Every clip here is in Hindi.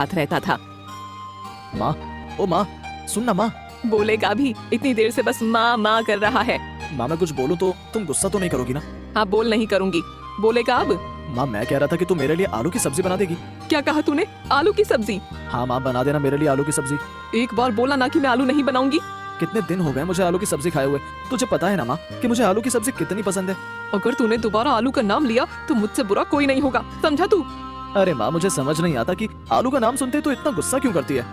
साथ रहता था। माँ, ओ माँ, सुन ना माँ। बोलेगा भी, इतनी देर से बस माँ माँ कर रहा है। माँ मैं कुछ बोलूँ तो तुम गुस्सा तो नहीं करोगी ना? हाँ बोल, नहीं करूँगी। बोलेगा अब। माँ मैं कह रहा था कि तू मेरे लिए आलू की सब्जी बना देगी। क्या कहा तूने? आलू की सब्जी? हाँ माँ, बना देना मेरे लिए आलू की सब्जी। एक बार बोला ना कि मैं आलू नहीं बनाऊंगी। कितने दिन हो गए मुझे आलू की सब्जी खाए हुए। तुझे पता है ना माँ कि मुझे आलू की सब्जी कितनी पसंद है। अगर तूने दोबारा आलू का नाम लिया तो मुझसे बुरा कोई नहीं होगा, समझा तू? अरे माँ मुझे समझ नहीं आता कि आलू का नाम सुनते तो इतना गुस्सा क्यों करती है।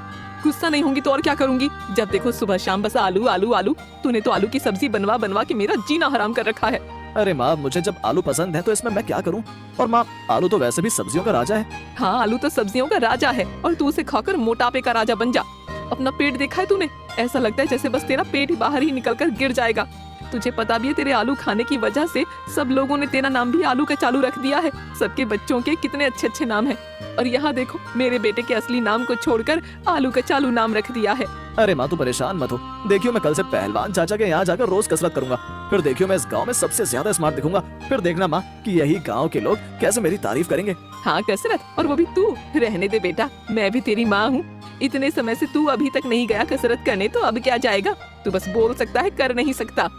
गुस्सा नहीं होंगी तो और क्या करूंगी? जब देखो सुबह शाम बस आलू आलू आलू। तूने तो आलू की सब्जी बनवा बनवा के मेरा जीना हराम कर रखा है। अरे माँ मुझे जब आलू पसंद है तो इसमें मैं क्या करूँ। और माँ आलू तो वैसे भी सब्जियों का राजा है। हाँ आलू तो सब्जियों का राजा है और तू उसे खाकर मोटापे का राजा बन जा। अपना पेट देखा है तूने? ऐसा लगता है जैसे बस तेरा पेट ही बाहर ही निकल कर गिर जाएगा। तुझे पता भी है तेरे आलू खाने की वजह से सब लोगों ने तेरा नाम भी आलू का चालू रख दिया है। सबके बच्चों के कितने अच्छे अच्छे नाम हैं। और यहाँ देखो मेरे बेटे के असली नाम को छोड़कर आलू का चालू नाम रख दिया है। अरे माँ तू परेशान मत हो। देखियो मैं कल से पहलवान चाचा के यहाँ जाकर रोज कसरत करूंगा। फिर देखियो मैं इस गांव में सबसे ज्यादा स्मार्ट दिखूंगा। फिर देखना माँ कि यही गांव के लोग कैसे मेरी तारीफ करेंगे। हाँ कसरत, और वो भी तू? रहने दे बेटा, मैं भी तेरी माँ हूँ। इतने समय से तू अभी तक नहीं गया कसरत करने तो अब क्या जाएगा? तू बस बोल सकता है, कर नहीं सकता।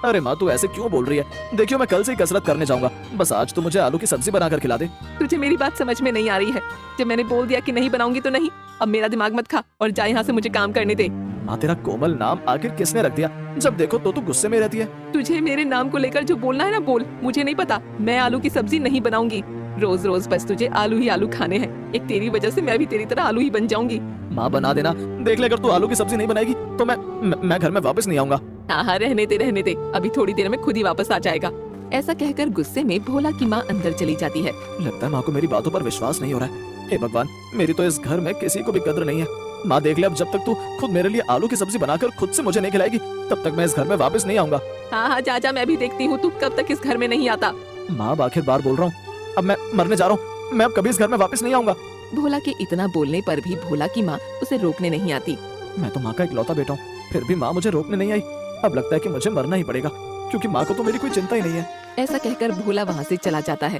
अरे माँ तू ऐसे क्यों बोल रही है? देखियो मैं कल से ही कसरत करने जाऊंगा। बस आज तो मुझे आलू की सब्जी बनाकर खिला दे। तुझे मेरी बात समझ में नहीं आ रही है? जब मैंने बोल दिया कि नहीं बनाऊंगी तो नहीं। अब मेरा दिमाग मत खा और जा यहाँ से, मुझे काम करने दे। माँ तेरा कोमल नाम आखिर किसने रख दिया? जब देखो तो तू गुस्से में रहती है। तुझे मेरे नाम को लेकर जो बोलना है ना बोल, मुझे नहीं पता। मैं आलू की सब्जी नहीं बनाऊंगी। रोज रोज बस तुझे आलू ही आलू खाने हैं। एक तेरी वजह से मैं भी तेरी तरह आलू ही बन जाऊंगी। माँ बना देना। देख ले अगर तू आलू की सब्जी नहीं बनाएगी तो मैं घर में वापस नहीं आऊंगा। हाँ हाँ रहने दे, अभी थोड़ी देर में खुद ही वापस आ जाएगा। ऐसा कहकर गुस्से में भोला की माँ अंदर चली जाती है। लगता है माँ को मेरी बातों पर विश्वास नहीं हो रहा है। हे भगवान, मेरी तो इस घर में किसी को भी कदर नहीं है। माँ देख ले, अब जब तक तू खुद मेरे लिए आलू की सब्जी बनाकर खुद से मुझे नहीं खिलाएगी तब तक मैं इस घर में वापस नहीं आऊंगा। हाँ हाँ जा, मैं भी देखती हूँ तू कब तक इस घर में नहीं आता। माँ आखिर बार बोल रहा हूँ, अब मैं मरने जा रहा हूँ। मैं अब कभी इस घर में वापस नहीं आऊंगा। भोला के इतना बोलने पर भी भोला की माँ उसे रोकने नहीं आती। मैं तो माँ का इकलौता बेटा हूँ, फिर भी माँ मुझे रोकने नहीं आई। अब लगता है कि मुझे मरना ही पड़ेगा क्योंकि माँ को तो मेरी कोई चिंता ही नहीं है। ऐसा कहकर भोला वहाँ से चला जाता है।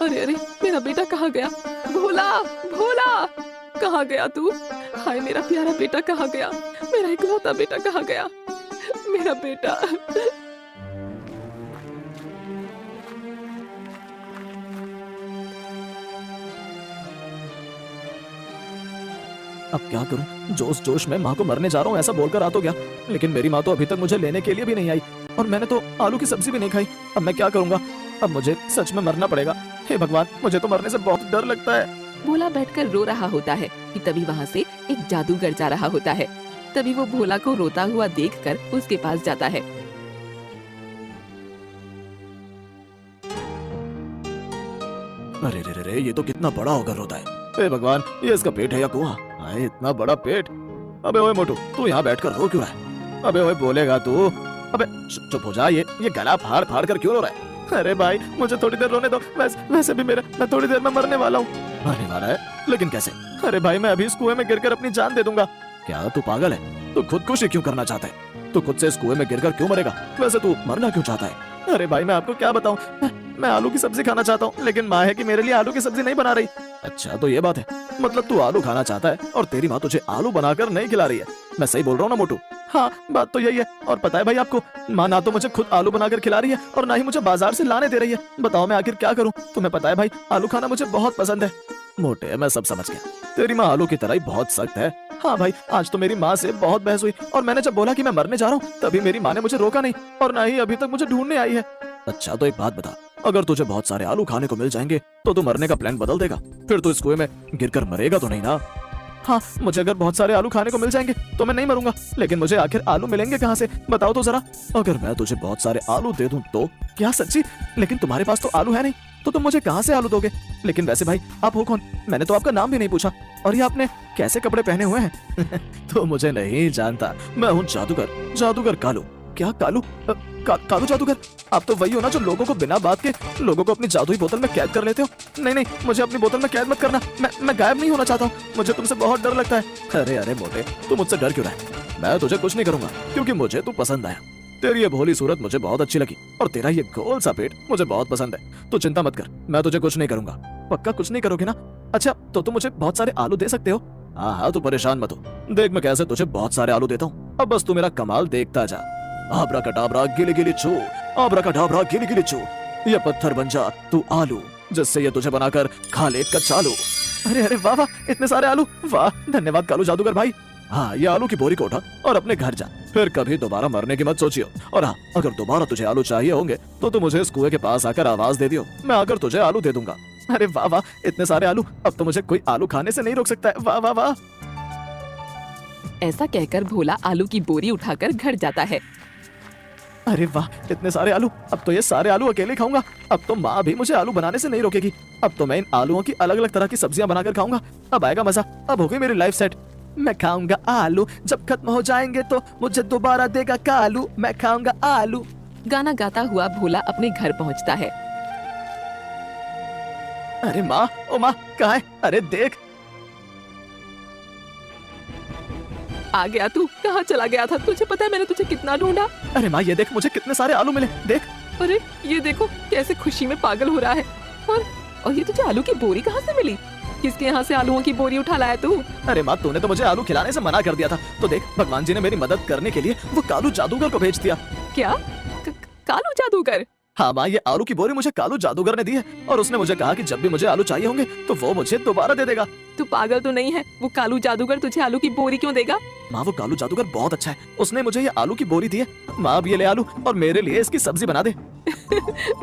अरे अरे मेरा बेटा कहाँ गया? भोला भोला कहाँ गया तू? हाय मेरा प्यारा बेटा कहाँ गया? मेरा इकलौता बेटा कहाँ गया? मेरा बेटा। अब क्या करूं? जोश जोश में माँ को मरने जा रहा हूँ ऐसा बोलकर आ तो गया, लेकिन मेरी माँ तो अभी तक मुझे लेने के लिए भी नहीं आई और मैंने तो आलू की सब्जी भी नहीं खाई। अब मैं क्या करूंगा? अब मुझे सच में मरना पड़ेगा। हे भगवान, मुझे तो मरने से बहुत डर लगता है। भोला बैठकर रो रहा होता है कि तभी वहाँ से एक जादूगर जा रहा होता है। तभी वो भोला को रोता हुआ देखकर उसके पास जाता है। अरे रे रे रे, ये तो कितना बड़ा होकर रोता है। हे भगवान, ये इसका पेट है या कुआं? हाय इतना बड़ा पेट। अबे ओए मोटू, तू यहाँ बैठकर रो क्यों रहा है? अबे ओए बोलेगा तू? अबे चुप हो जा। ये गला फाड़ फाड़ कर क्यों रो रहा है? अरे भाई मुझे थोड़ी देर रोने दो। वैसे भी मैं थोड़ी देर में मरने वाला हूँ। मरने वाला है? लेकिन कैसे? अरे भाई मैं अभी इस कुएं में गिरकर अपनी जान दे दूंगा। क्या तू पागल है? तू खुदकुशी क्यों करना चाहता है? तू खुद से इस कुएं में गिरकर क्यों मरेगा? वैसे तू मरना क्यों चाहता है? अरे भाई मैं आपको क्या बताऊं, मैं आलू की सब्जी खाना चाहता हूँ लेकिन माँ है कि मेरे लिए आलू की सब्जी नहीं बना रही। अच्छा तो ये बात है, मतलब तू आलू खाना चाहता है और तेरी माँ तुझे आलू बनाकर नहीं खिला रही है। मैं सही बोल रहा हूँ ना मोटू? हाँ बात तो यही है। और पता है भाई आपको, माँ ना तो मुझे खुद आलू बनाकर खिला रही है और ना ही मुझे बाजार से लाने दे रही है। बताओ मैं आखिर क्या करूँ? तुम्हें पता है भाई आलू खाना मुझे बहुत पसंद है। मोटे मैं सब समझ गया, तेरी माँ आलू की तरह ही बहुत सख्त है। हाँ भाई आज तो मेरी माँ से बहुत बहस हुई और मैंने जब बोला कि मैं मरने जा रहा हूँ तभी मेरी माँ ने मुझे रोका नहीं और ना ही अभी तक मुझे ढूंढने आई है। अच्छा तो एक बात बता, अगर तुझे बहुत सारे आलू खाने को मिल जाएंगे तो तू मरने का प्लान बदल देगा? फिर तू इस कुएं में गिरकर मरेगा तो नहीं ना? हाँ मुझे अगर बहुत सारे आलू खाने को मिल जाएंगे तो मैं नहीं मरूंगा, लेकिन मुझे आखिर आलू मिलेंगे कहाँ से? बताओ तो जरा। अगर मैं तुझे बहुत सारे आलू दे दूं तो? क्या सच्ची? लेकिन तुम्हारे पास तो आलू है नहीं, तो तुम मुझे कहाँ से आलू दोगे? लेकिन वैसे भाई आप हो कौन? मैंने तो आपका नाम भी नहीं पूछा और ये आपने कैसे कपड़े पहने हुए हैं? तो मुझे नहीं जानता, मैं हूँ जादूगर, जादूगर कालू। क्या कालू? कालू जादूगर? आप तो वही हो ना जो लोगों को बिना बात के लोगों को अपनी जादुई बोतल में कैद कर लेते हो। नहीं नहीं, मुझे अपनी बोतल में कैद मत करना। मैं गायब नहीं होना चाहता हूँ, मुझे तुमसे बहुत डर लगता है। अरे अरे मोटे, तू मुझसे डर क्यों रहा है? मैं तुझे कुछ नहीं करूंगा क्योंकि मुझे तू पसंद आया। तेरी ये भोली सूरत मुझे बहुत अच्छी लगी और तेरा ये गोल सा पेट मुझे बहुत पसंद है। तू चिंता मत कर, मैं तुझे कुछ नहीं करूंगा। पक्का कुछ नहीं करोगे ना? अच्छा तो तुम मुझे बहुत सारे आलू दे सकते हो? हाँ हाँ, तू परेशान मत हो, देख मैं कैसे तुझे बहुत सारे आलू देता हूँ। अब बस तू मेरा कमाल देखता जा। आब्राकडाब्रा गिली गिली चू, आब्राकडाब्रा गिली गिली चू, ये पत्थर बन जा तू आलू, जिससे ये तुझे बनाकर खा ले कच्चा आलू। अरे अरे वाह वाह, इतने सारे आलू, वाह धन्यवाद कालू जादूगर भाई। हाँ, ये आलू की बोरी को उठा और अपने घर जा, फिर कभी दोबारा मरने की मत सोचियो। और हाँ, अगर दोबारा तुझे आलू चाहिए होंगे तो तू मुझे इस कुएं के पास आकर आवाज दे दियो, मैं आकर तुझे आलू दे दूंगा। अरे वाह वाह, इतने सारे आलू, अब तो मुझे कोई आलू खाने से नहीं रोक सकता है। वाह वाह वाह। ऐसा कहकर भोला आलू की बोरी उठाकर घर जाता है। अरे वाह, इतने सारे आलू, अब तो ये सारे आलू अकेले खाऊंगा। अब तो माँ भी मुझे आलू बनाने से नहीं रोकेगी। अब तो मैं इन आलूओं की अलग अलग तरह की सब्जियां बनाकर खाऊंगा। अब आएगा मजा, अब हो गई मेरी लाइफ सेट। मैं खाऊंगा आलू, जब खत्म हो जाएंगे तो मुझे दोबारा देगा कालू। मैं खाऊंगा आलू। गाना गाता हुआ भोला अपने घर पहुंचता है। अरे माँ, ओ माँ, कहाँ है? अरे देख। आ गया तू, कहाँ चला गया था? तुझे पता है मैंने तुझे कितना ढूंढा। अरे माँ, ये देख मुझे कितने सारे आलू मिले, देख। अरे ये देखो कैसे खुशी में पागल हो रहा है। और ये तुझे आलू की बोरी कहाँ से मिली? किसके यहाँ से आलूओं की बोरी उठा लाया तू? अरे माँ, तूने तो मुझे आलू खिलाने से मना कर दिया था, तो देख भगवान जी ने मेरी मदद करने के लिए वो कालू जादूगर को भेज दिया। क्या? कालू जादूगर? हाँ माँ, ये आलू की बोरी मुझे कालू जादूगर ने दी है और उसने मुझे कहा कि जब भी मुझे आलू चाहिए होंगे तो वो मुझे दोबारा दे देगा। तू पागल तो नहीं है? वो कालू जादूगर तुझे आलू की बोरी क्यों देगा? माँ, वो कालू जादूगर बहुत अच्छा है, उसने मुझे ये आलू की बोरी दी है। माँ, अब ये ले आलू और मेरे लिए इसकी सब्जी बना दे।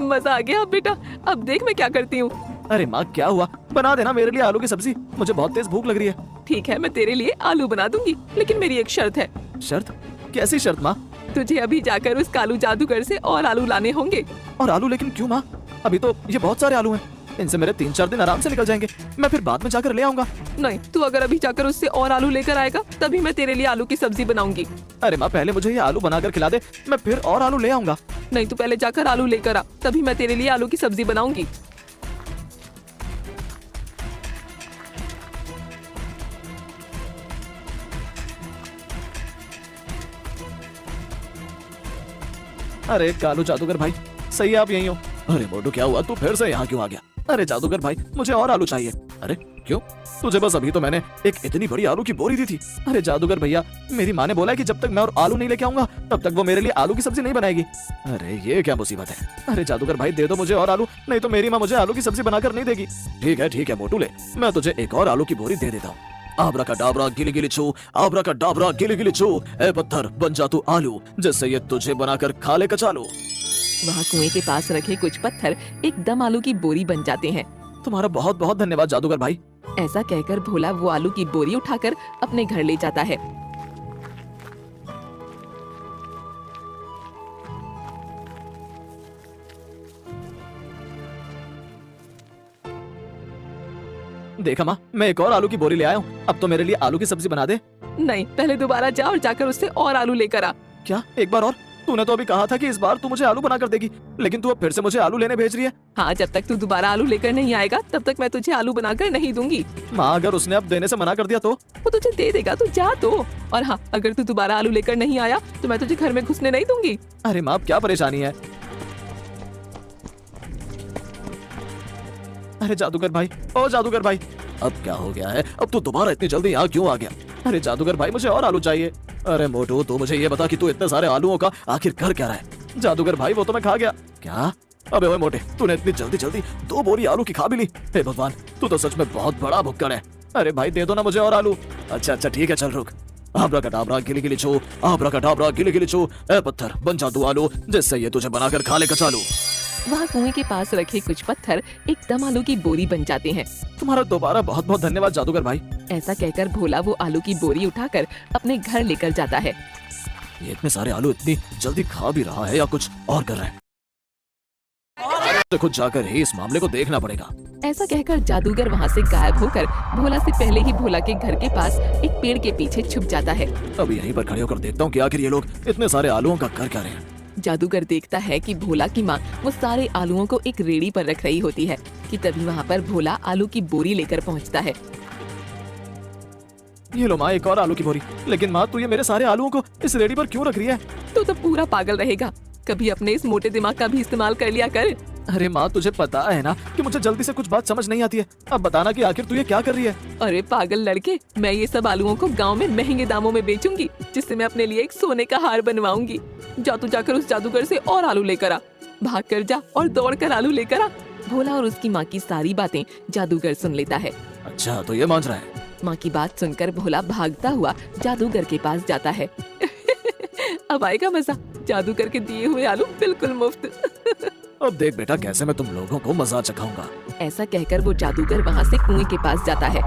मजा आ गया अब बेटा, अब देख मैं क्या करती हूँ। अरे माँ, क्या हुआ? बना देना मेरे लिए आलू की सब्जी, मुझे बहुत तेज भूख लग रही है। ठीक है, मैं तेरे लिए आलू बना दूंगी, लेकिन मेरी एक शर्त है। शर्त? कैसी शर्त माँ? तुझे अभी जाकर उस कालू जादूगर से और आलू लाने होंगे। और आलू? लेकिन क्यों माँ? अभी तो ये बहुत सारे आलू हैं, इनसे मेरे 3-4 दिन आराम से निकल जाएंगे। मैं फिर बाद में जाकर ले आऊंगा। नहीं, तू अगर अभी जाकर उससे और आलू लेकर आएगा तभी मैं तेरे लिए आलू की सब्जी बनाऊंगी। अरे माँ, पहले मुझे ये आलू बनाकर खिला दे, मैं फिर और आलू ले आऊंगा। नहीं, तू पहले जाकर आलू लेकर आ, तभी मैं तेरे लिए आलू की सब्जी बनाऊंगी। अरे कालू जादूगर भाई, सही आप यहीं हो। अरे मोटू, क्या हुआ? तू फिर से यहाँ क्यों आ गया? अरे जादूगर भाई, मुझे और आलू चाहिए। अरे क्यों? तुझे बस अभी तो मैंने एक इतनी बड़ी आलू की बोरी दी थी। अरे जादूगर भैया, मेरी माँ ने बोला है कि जब तक मैं और आलू नहीं लेके आऊंगा तब तक वो मेरे लिए आलू की सब्जी नहीं बनाएगी। अरे ये क्या मुसीबत है? अरे जादूगर भाई, दे दो मुझे और आलू, नहीं तो मेरी माँ मुझे आलू की सब्जी बनाकर नहीं देगी। ठीक है मोटू, ले, मैं तुझे एक और आलू की बोरी दे देता हूँ। आब्राकडाब्रा गिली गिली चू, आब्राकडाब्रा गिली गिली चू, ए पत्थर बन जा तू आलू, जिससे ये तुझे बनाकर खा ले कचालू। वहाँ कुएं के पास रखे कुछ पत्थर एकदम आलू की बोरी बन जाते हैं। तुम्हारा बहुत बहुत धन्यवाद जादूगर भाई। ऐसा कहकर भोला वो आलू की बोरी उठाकर अपने घर ले जाता है। देखा माँ, मैं एक और आलू की बोरी ले आया हूँ, अब तो मेरे लिए आलू की सब्जी बना दे। नहीं, पहले दोबारा जा और जाकर उससे और आलू लेकर आ। क्या एक बार और? तूने तो अभी कहा था कि इस बार तू मुझे आलू बनाकर देगी, लेकिन तू अब फिर से मुझे आलू लेने भेज रही है। हाँ, जब तक तू दोबारा आलू लेकर नहीं आएगा तब तक मैं तुझे आलू बनाकर नहीं दूंगी। माँ, अगर उसने अब देने से मना कर दिया तो? वो तुझे दे देगा, तू जा तो। और हाँ, अगर तू दोबारा आलू लेकर नहीं आया तो मैं तुझे घर में घुसने नहीं दूंगी। अरे माँ, क्या परेशानी है? अरे जादूगर भाई, ओ जादूगर भाई, अब क्या हो गया है? अब तू दोबारा इतनी जल्दी यहाँ क्यों आ गया? अरे जादूगर भाई, मुझे और आलू चाहिए। अरे मोटू, तू मुझे ये बता कि तू इतने सारे आलूओं का आखिर कर क्या रहा है? जादूगर भाई, वो तो मैं खा गया। क्या? अबे ओए मोटे, तूने इतनी जल्दी जल्दी 2 बोरी आलू की खा भी ली? हे भगवान, तू तो सच में बहुत बड़ा भुक्कड़ है। अरे भाई, दे दो ना मुझे और आलू। अच्छा ठीक है, चल रुक। आब्राकडाब्रा गिली गिली चू, आब्राकडाब्रा गिली गिली चू, ए पत्थर बन जा तू आलू, जिससे ये तुझे बनाकर खा ले कचालू। वहाँ कुएं के पास रखे कुछ पत्थर एकदम आलू की बोरी बन जाते हैं। तुम्हारा दोबारा बहुत बहुत धन्यवाद जादूगर भाई। ऐसा कहकर भोला वो आलू की बोरी उठाकर अपने घर लेकर जाता है। ये इतने सारे आलू इतनी जल्दी खा भी रहा है या कुछ और कर रहा है? तो खुद जाकर ही इस मामले को देखना पड़ेगा। ऐसा कहकर जादूगर वहाँ से गायब होकर भोला से पहले ही भोला के घर के पास एक पेड़ के पीछे छुप जाता है। अब यहीं पर खड़े होकर देखता हूँ कि आखिर ये लोग इतने सारे आलूओं का कर क्या रहे हैं। जादूगर देखता है कि भोला की माँ वो सारे आलूओं को एक रेड़ी पर रख रही होती है कि तभी वहाँ पर भोला आलू की बोरी लेकर पहुँचता है। ये लो माँ, एक और आलू की बोरी। लेकिन माँ, तू ये मेरे सारे आलूओं को इस रेडी पर क्यों रख रही है? तू तो पूरा पागल रहेगा। कभी अपने इस मोटे दिमाग का भी इस्तेमाल कर लिया कर। अरे माँ, तुझे पता है ना कि मुझे जल्दी से कुछ बात समझ नहीं आती है। अब बताना कि आखिर तू ये क्या कर रही है? अरे पागल लड़के, मैं ये सब आलूओं को गांव में महंगे दामों में बेचूंगी, जिससे मैं अपने लिए एक सोने का हार बनवाऊंगी। जा तू जाकर उस जादूगर से और आलू लेकर आ। भाग कर जा और दौड़ कर आलू लेकर आ। भोला और उसकी माँ की सारी बातें जादूगर सुन लेता है। अच्छा, तो ये मान रहा है? माँ की बात सुनकर भोला भागता हुआ जादूगर के पास जाता है। अब आएगा मजा, जादूगर के दिए हुए आलू बिल्कुल मुफ्त। अब देख बेटा, कैसे मैं तुम लोगों को मजा चखाऊंगा। ऐसा कहकर वो जादूगर वहाँ से कुएं के पास जाता है।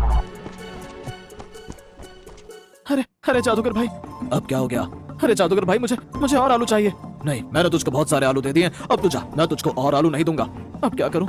अरे अरे जादूगर भाई, अब क्या हो गया? अरे जादूगर भाई, मुझे और आलू चाहिए। नहीं, मैंने तुझको बहुत सारे आलू दे दिए, अब तू जा, मैं तुझको और आलू नहीं दूंगा। अब क्या करूं?